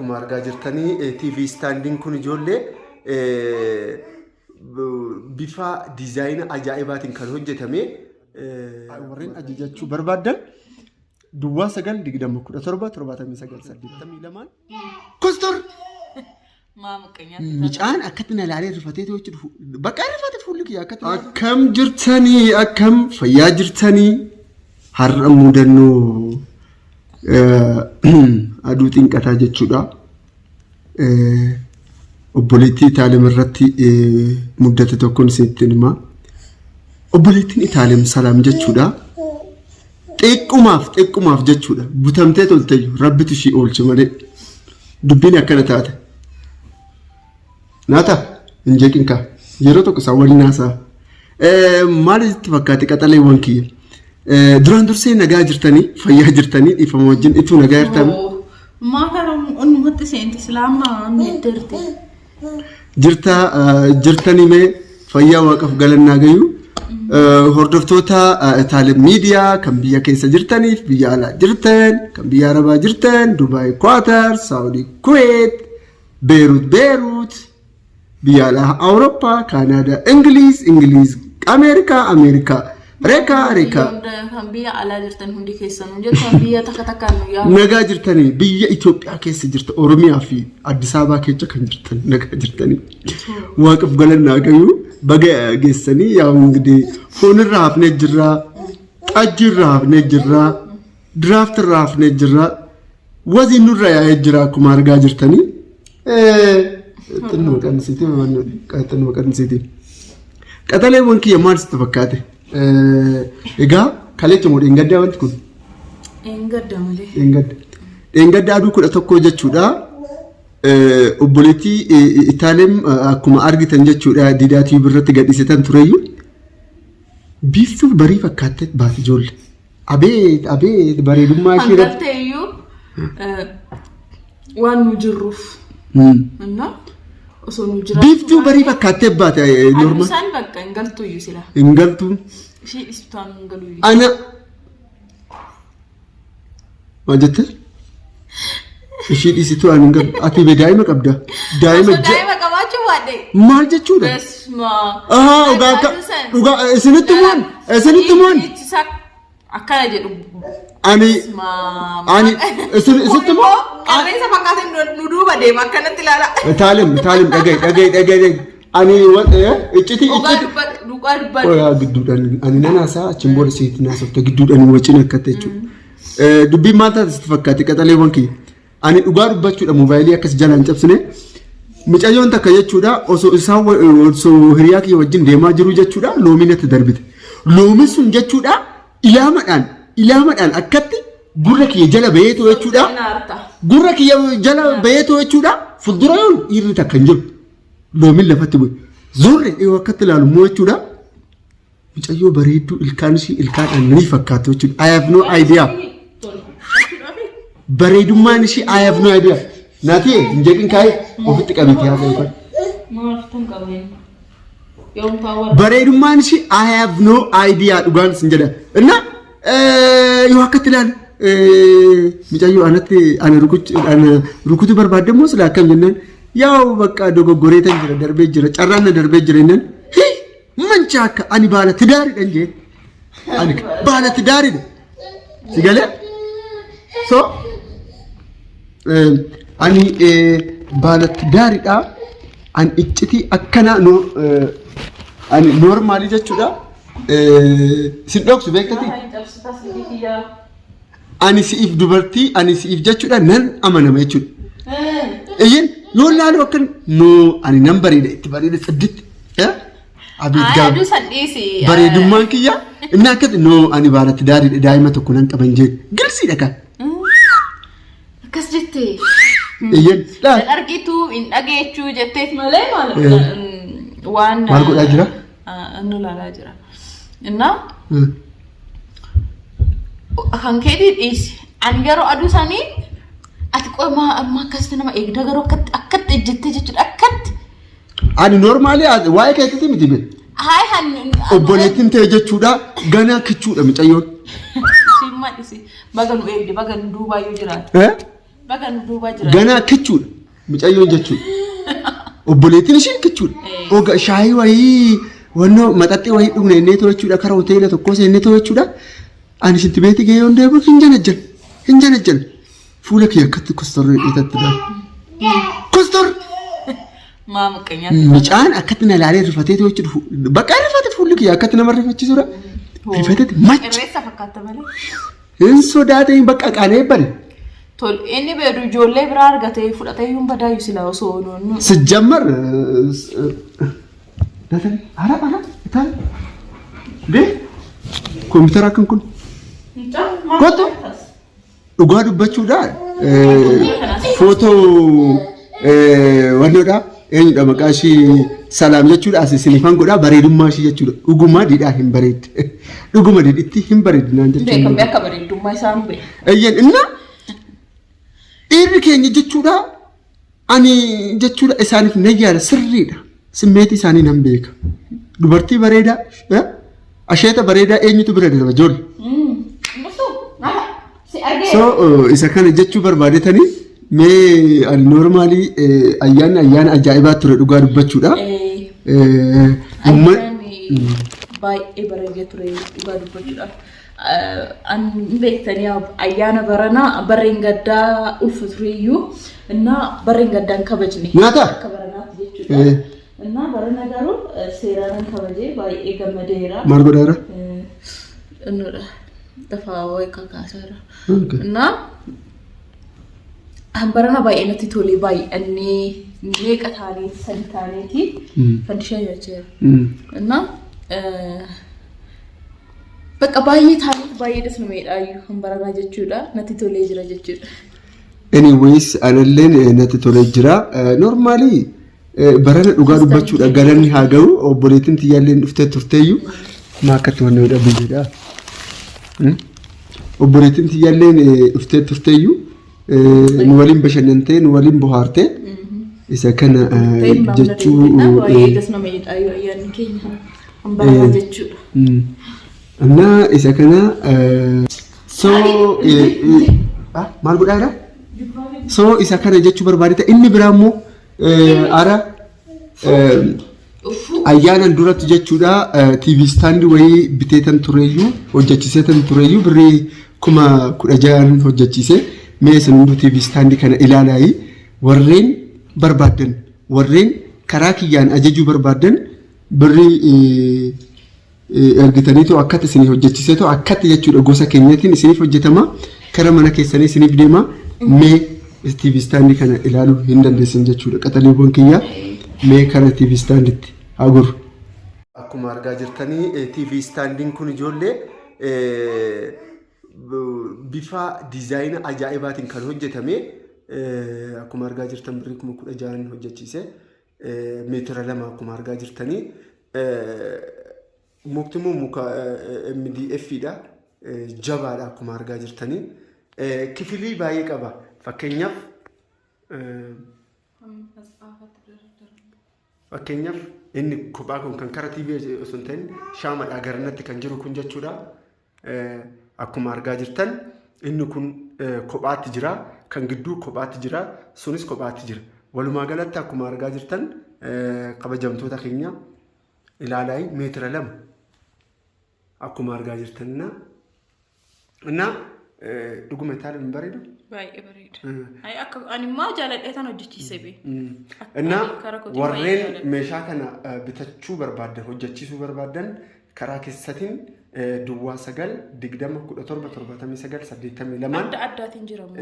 akkuma argaa jirtanii TV standing kun ijoollee bifa dizaayina ajaa'ibaatiin kan hojjetame warreen ajajachuu barbaadan duwwaa 920177982 Kostor Micaan akkatti na ilaalee rifatee jechuudha. Bakka rifatee fuulli kiyya akkatti. Akkam jirtanii akkam fayyaa jirtanii har'a mudannoo aduu xinqataa jechuudha. Obboleettii Itaaliyam irratti muddate tokkoon isinitti hima. Obboleettiin Itaaliyam salaam jechuudha. Xiqqummaaf jechuudha. Butamtee tolteeyyu rabbitu ishii oolche malee dubbiin akkana taate. Naata injeqinka yeroo tokko isaa waliin haasaa maalitti fakkaate qaxaleewwan kiyya duraan dursee nagaa jirtanii fayyaa jirtanii dhiifama wajjin ituu nagaa jirtanii maakaram onnumatti seenti islaamaa nettirti jirtanii mee fayyaa waaqaf galannaa gayu hordoftoota Itaaliyam miidiyaa kan biyya keessa jirtaniif biyya alaa jirtan kan biyya arabaa jirtan Dubaay Kwaatar Saawudii Kuweet Beerut Biyala Europa, Canada, English, America, Reka. Kan biyya alaa jirtan hundi keessan hojjetan biyya takka nu nagaa jirtanii biyya Itoophiyaa keessa jirta Oromiyaa fi Addis Ababa keessa kan jirtan nagaa jirtanii waaqaf galannaa gayu baga geessanii yaa ingidi foonirraa hafnee jirra xajjiirraa hafnee jirra draaftirraa hafnee jirra waziin nurra yaa'ee jira akkuma argaa jirtanii Tanu makan siti mana kaitan makan siti. Kata le mungkin yang mars tu fakate. Ega kali cuma enggak ada wanti kun. Enggak ada male. Enggak ada adu kuda tokko jechuudha. Obboleettii Itaaliyam akkuma argitan jechuudha diidaatii birratti gadhiisetan tureyyu. Biiftuu barii fakkaate baati ijoollee. Abeet bareedummaa ishee irratti. Hangalteeyyuu waan nu jirruuf. Biiftuu barii fakkaatee baate normal. Isaan bakka engaltuu iyyuu sila. Engaltuu. Ishee dhistutaan engaluu iyyuu. Ana. Maal jette? Ishee dhistutaan engaluu. Ati bee daa'ima qabda. Daa'ima qabaachuu waadde. Maal jechuudha? Dhugaa isinitti moon. Akkana jedhu. Ani isitti moo qarreessa fakkaatan nu duuba deema akkanatti ilaala. Itaaliyam dhagaye ani icciti dhugaa dubbadhu. Oyaa gidduudhaan ani nanaasaa achiin booda seetii naasofte gidduudhaan wacin akkatti jechuudha. Dubbiin maal taate sitti fakkaate qaxaleewwan kiyya. Ani dhugaa dubbachuudha moobaayilii akkas jalaan cabsine micayyoon takka jechuudha osoo hiriyaa kiyya wajjin deemaa jiru jechuudha loomiin itti darbite. Loomiin sun jechuudha ilaamadhaan akkatti gurra kiyya jala bayeetoo jechuudha. Gurra kiyya jala bayeetoo jechuudha. Fuuldura yoon dhiirri takka hin jiru. Loomiin lafatti bu'e. Zorre yoo akkatti ilaalu immoo jechuudha. Mucayyoo bareedduu ilkaan ishii ilkaan aannanii fakkaatu jechuudha. I have no idea. Bareedummaan ishii I have no idea. Naati hin jedhin kaayee ofitti qabeetii haasa'e kun. Bareedummaan ishii I have no idea dhugaan sin jedha. Innaa yoo akkatti ilaalu mucayyoo anatti ana rukutu barbaadde immoo sila akkam jennaan yaa bakka dogoggoreetan jira darbee jira carraan na darbee jira jennaan mancha akka ani baala tidaaridhan jee ani baala tidaaridha si galee so ani baala tidaaridha ani iccitii akkana ani noormaali jechuudha sin dhoksu beektati ani siif dubartii ani siif jechuudha nan amanama jechuudha. Iyyin yoo laalu akkan no ani nan bareeda itti bareeda saddeetti. Abeet gaadu saddeesi. Bareedummaan kiyya inni akkati no ani baalatti daa'ima tokko nan qaban jee girsiidha kan. Akkas jettee. Iyyin laal. Argitu hin dhageechuu jetteet malee waan. Maal godhaa jira? Annu laalaa jira. Innaa. Kan keetii dhiisi. Ani garuu aduu isaanii ati qo'ama amma akkasitti nama eegda garuu akkatti ejjettee jechuudha akkatti. Ani noormaali waa'ee keetitti miti bee. Obboleettiin ta'e jechuudha ganaa kichuudha mucayyoon. Simma dhisi baga nu eegde baga nu duubaayyuu jiraate. Baga nu duuba jira. Ganaa kichuudha. Mucayyoon jechuudha. Obboleettiin ishee kichuudha. Oga shaayii wayii wannoo maxaxxii wayii dhugne innee to'achuudha karaa hoteela tokkoo seennee to'achuudha. Ani shinti beetii gahee hundee bul hin janajjan. Fuula kiyya akkatti kostorri dhiitatti dha. Kostor! Maama qeenyaatti. Mucaan akkatti na ilaalee rifatee to'achuudha. Bakka rifate fuulli kiyya akkatti nama rifachiisuudha. Rifateeti macha. Irreessa fakkaata malee. Hin sodaatee bakka qaanee bari. Tol inni beedu ijoollee biraa argatee fudhatee yuun badaayu sila osoo ooluu. Sijjammar ara itaan dee koompitara akkan kun kootu dhugaa dubbachuudhaan footoo wannoodha eenyudha maqaa ishii salaam jechuudha as isinifan godhaa bareedummaa ishii jechuudha dhugumaa didhaa hin bareedde dhuguma didhitti hin bareedinaan jechuudha. Beekamee akka bareedummaa isaa nu beeku. Eeyyan innaa dhiirri keenya jechuudha ani jechuudha isaaniif nayyaadha sirriidha simmeetii isaanii nan beeka dubartii bareedaa asheeta bareedaa eenyutu bira darba ijoollee. So isa kana jechuu barbaadetanii mee ani noormaalii ayyaana ajaa'ibaa ture dhugaa dubbachuudha. Baay'ee bareedee ture dhugaa dubbachuudha. An beektanii ayyaana baranaa barreen gaddaa ulfa tureeyyuu innaa barreen gaddaan kabajne nyaata akka baranaatti jechuudha. Innaa barana garuu seeraan kabajee baay'ee gammadeera. Maal godhaara? Innudha dafaa wayii kakaasaara. Innaa barana baay'ee natti tolee baay'annee meeqa taanee sadi taaneeti fandishaa nyaachaa innaa bakka baay'ee taanee baay'ee dha meedhaayyuu kan baranaa jechuudha natti tolee jira jechuudha. Anyways analleen natti tolee jira normally barana dhugaa dubbachuudha galanni haa ga'u obboleettiin tiyyaalleen dhuftee turteeyyuu maa akkatti wanna godha biyyeedha. Obboleettiin tiyyaalleen dhuftee turteeyyuu nu waliin bashannantee nu waliin bohaartee isa kana jechuu baay'ee dha meedhaayyuu ayyaanni keenya kan baranaa jechuudha. Anna isa kana maal godhaadha? So isa kana jechuu barbaadita inni biraa immoo ara ayyaanan duratti jechuudha TV stand wayii biteetan tureeyyuu hojjechiiseetan tureeyyuu birrii 16,000 hojjechiise mee isin hunduu TV stand kana ilaalaayi warreen barbaadan warreen karaa kiyyaan ajajuu barbaadan birrii ergitaniitu akkatti isinii hojjechiiseetu akkatti jechuudha gosa keenyatiin isiniif hojjetama karaa mana keessanii isiniif deema mee TV stand kana ilaaluu hin dandeessan jechuudha qaxaliiwwan kiyyaa mee karaa TV standitti hagur. Akkuma argaa jirtanii TV standin kun ijoollee bifa diizaayina ajaa'ibaatiin kan hojjetame akkuma argaa jirtan birrii 16,000 hojjechiise meetira 2 akkuma argaa jirtanii muktimu muka MDF dha jabaadha akkuma argaa jirtanii kifilii baay'ee qaba fakkeenyaaf inni kophaa kun kan karaa TV osoo hin ta'in shaamadhaa garanatti kan jiru kun jechuudha akkuma argaa jirtan inni kun kophaatti jira kan gidduu kophaatti jira sunis kophaatti jira walumaa galatti akkuma argaa jirtan kabajamtoota keenya ilaalaa meetira 2 akkuma argaa jirtanna na dhuguma taalee hin bareedu baay'ee bareeda ay akka animaa jaaladhee tan hojjechiisee be na warreen meeshaa kana bitachuu barbaadan hojjechiisuu barbaadan karaa keessatiin duwwaa 9,20,17,79 adda addaatiin jiramu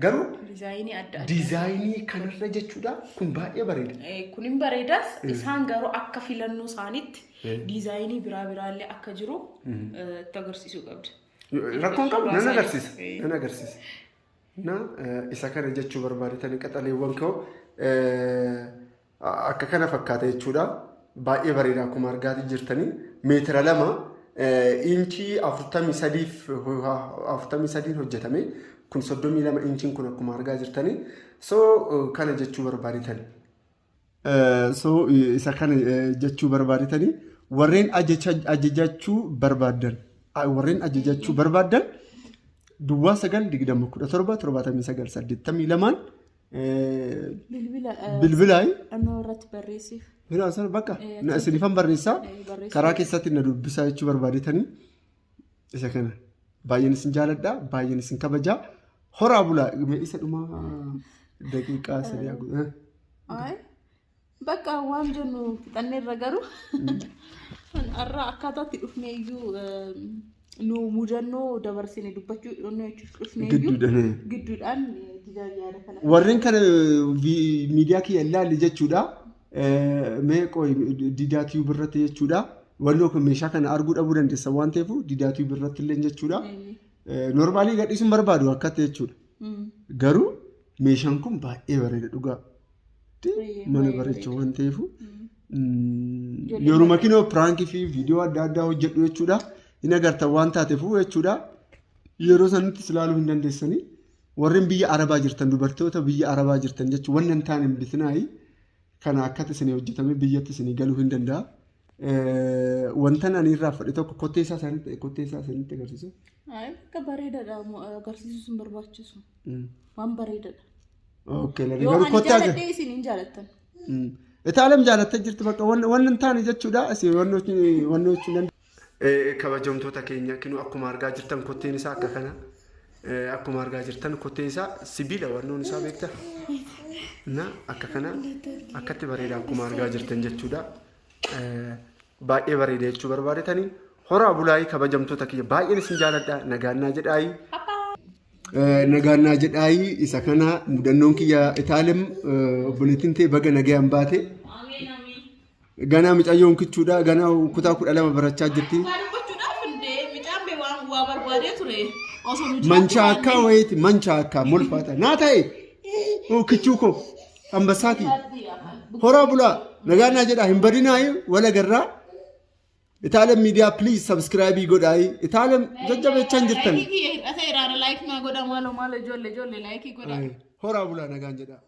garuu diizaayinii adda diizaayinii kanarra jechuudha kun baay'ee bareeda kunin bareedas isaan garuu akka filannoo isaaniitti diizaayinii biraallee akka jiru itti agarsiisuu qabdi. Rakkoon qabu nan agarsiisa na isa kana jechuu barbaadatan qaxaleewwan koo akka kana fakkaata jechuudha baay'ee bareeda akkuma argaa jirtanii meetira 2 inchii 43 hojjetame kun 32 inchiin kun akkuma argaa jirtanii so kana jechuu barbaadatan so isa kana jechuu barbaadatan warreen ajajachuu barbaadan duwwaa 927 bilbilaayi annoo irratti barreessiif Hiraasaan bakka na isinifan barreessaa karaa keessatti na dubbisaa jechuu barbaadetanii isa kana baay'een isin jaaladha baay'een isin kabajaa horaa bulaa isa dhumaa daqiiqaa 3 bakka waan jennu fixanneerra garuu har'a akkaataatti dhufnee iyyuu nu mudannoo dabarsine dubbachuu dhufnee iyyuu gidduudhaan tajaajila kana warreen kana miidiyaa kiyya ilaalli jechuudha mee qoy didaatii birratti jechuudha wannoo kun meeshaa kana arguu dhabuu dandeessa waan ta'eef didaatii birratti illee jechuudha normaalii gadhiisuun barbaadu akkatti jechuudha garuu meeshaan kun baay'ee bareeda dhugaa mana bareecha waan ta'eef yeroo makiinoo pirankii fi viidiyoo adda addaa hojjedhu jechuudha hin agartan waan taateef jechuudha yeroo sanitti ilaaluu hin dandeessanii warreen biyya arabaa jirtan dubartoota biyya arabaa jirtan jechuun waan hin taane bitinaayi kana akkatti isin hojjetame biyyatti isin galuu hin danda'a wanta ani irraa fudhe tokko kottee isaa sanitti agarsiisu akka bareedaadha agarsiisuu sun barbaachisu waan bareedaadha okay garuu kottee agarsiisuu isin hin jaalattan itaalam jaalattee jirtu bakka waan hin taane jechuudha isin wannoochi kabajamtoota keenya kinuu akkuma argaa jirtan kotteen isaa akka kana akkuma argaa jirtan kottee isaa sibiila wannoon isaa beektaa na akka kana akkatti bareeda akkuma argaa jirtan jechuudha baay'ee bareeda jechuu barbaadetanii horaa bulaayii kabajamtoota kiyya baay'een isin jaaladha nagaannaa jedhaayi isa kana mudannoon kiyya itaalem obboleettiin ta'e baga nagayaan baate ganaa micayyoon kichuudha ganaa kutaa 12 barachaa jirti mancha akka wayiiti mancha akka molfaata naa ta'e kichuu ko ambasaati horaa bulaa nagaannaa jedhaa hin badinaayi wala garraa itaalem miidiyaa please subscribe godhaayi itaalem jajjabeechaa jirtan like na godha maalo ijoollee like godha horaa bulaa nagaan jedhaa